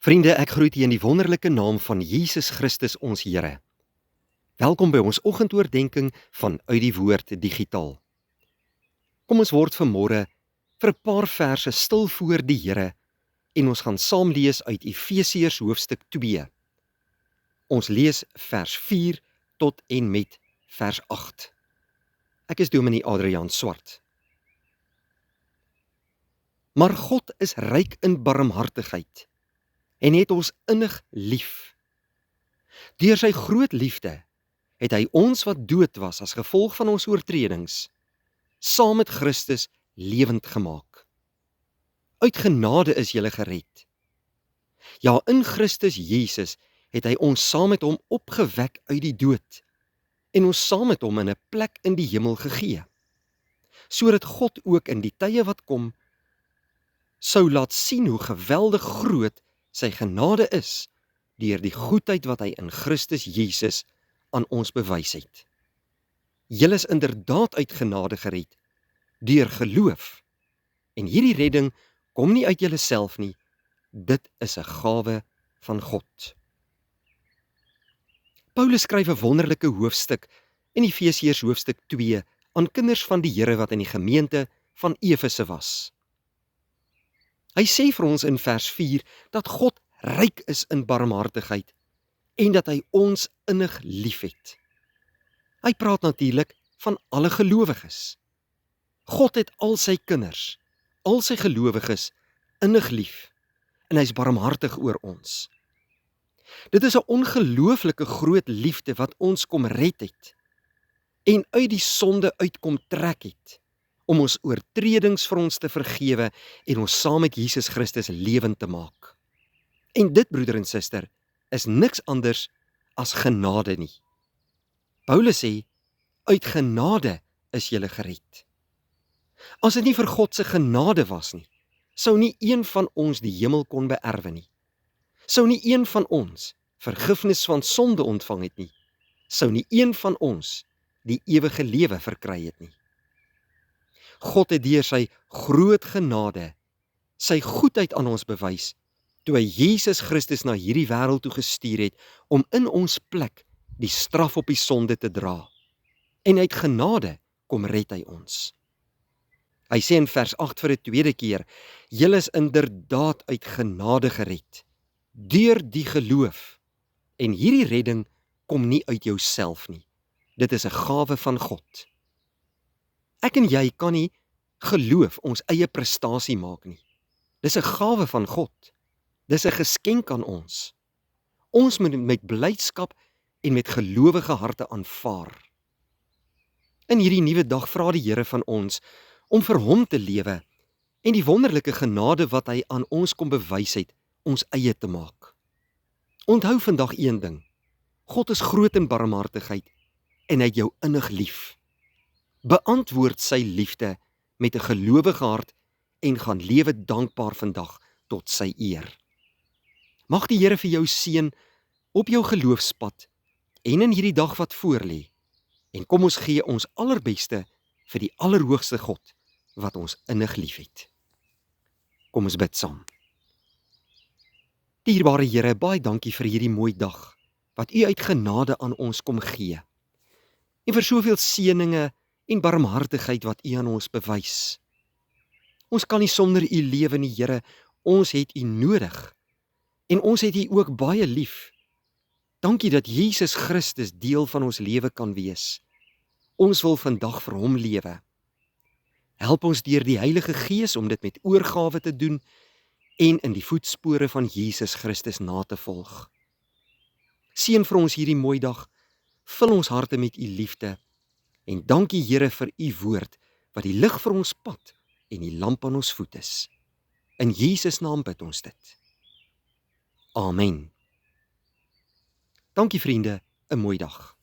Vriende, ek groet u in die wonderlike naam van Jesus Christus ons Here. Welkom by ons oggendoordenkings van Uit die Woord digitaal. Kom ons word vanmôre vir 'n paar verse stil voor die Here en ons gaan saam lees uit Efesiërs hoofstuk 2. Ons lees vers 4 tot en met vers 8. Ek is Dominee Adriaan Swart. Maar God is ryk in barmhartigheid en het ons innig lief. Deur sy groot liefde het hy ons wat dood was as gevolg van ons oortredings, saam met Christus lewend gemaak. Uit genade is julle gered. Ja, in Christus Jesus het hy ons saam met hom opgewek uit die dood en ons saam met hom in 'n plek in die hemel gegee, sodat God ook in die tye wat kom sou laat sien hoe geweldig groot sy genade is deur die goedheid wat hy in Christus Jesus aan ons bewys het. Julle is inderdaad uit genade gered deur geloof. En hierdie redding kom nie uit julleself nie, dit is 'n gawe van God. Paulus skryf 'n wonderlike hoofstuk in Efesiërs hoofstuk 2 aan kinders van die Here wat in die gemeente van Efese was. Hy sê vir ons in vers 4 dat God ryk is in barmhartigheid en dat hy ons innig liefhet. Hy praat natuurlik van alle gelowiges. God het al sy kinders, al sy gelowiges innig lief en hy's barmhartig oor ons. Dit is 'n ongelooflike groot liefde wat ons kom red het en uit die sonde uitkom trek het om ons oortredings vir ons te vergewe en ons saam met Jesus Christus lewend te maak. En dit, broeder en suster, is niks anders as genade nie. Paulus sê, uit genade is julle gered. As dit nie vir God se genade was nie, sou nie een van ons die hemel kon beerwe nie. Sou nie een van ons vergifnis van sonde ontvang het nie. Sou nie een van ons die ewige lewe verkry het nie. God het deur sy groot genade, sy goedheid aan ons bewys, toe hy Jesus Christus na hierdie wêreld toe gestuur het, om in ons plek die straf op die sonde te dra. En uit genade kom red hy ons. Hy sê in vers 8 vir 'n tweede keer, julle is inderdaad uit genade gered, deur die geloof. En hierdie redding kom nie uit jouself nie. Dit is 'n gawe van God. Ek en jy kan nie geloof ons eie prestasie maak nie. Dis 'n gawe van God. Dis 'n geskenk aan ons. Ons moet dit met blydskap en met gelowige harte aanvaar. In hierdie nuwe dag vra die Here van ons om vir hom te lewe en die wonderlike genade wat hy aan ons kom bewys het, ons eie te maak. Onthou vandag een ding. God is groot in barmhartigheid en hy het jou innig lief. Beantwoord sy liefde met 'n gelowige hart en gaan lewe dankbaar vandag tot sy eer. Mag die Here vir jou seën op jou geloofspad en in hierdie dag wat voorlê. En kom ons gee ons allerbeste vir die allerhoogste God wat ons innig liefhet. Kom ons bid saam. Dierbare Here, baie dankie vir hierdie mooi dag wat U uit genade aan ons kom gee. En vir soveel seëninge en barmhartigheid wat U aan ons bewys. Ons kan nie sonder U lewe nie, Here. Ons het U nodig. En ons het U ook baie lief. Dankie dat Jesus Christus deel van ons lewe kan wees. Ons wil vandag vir hom lewe. Help ons deur die Heilige Gees om dit met oorgawe te doen en in die voetspore van Jesus Christus na te volg. Seën vir ons hierdie mooi dag, vul ons harte met U liefde en dankie Here vir U woord wat die lig vir ons pad en die lamp aan ons voet is. In Jesus naam bid ons dit. Amen. Dankie vriende, 'n mooi dag.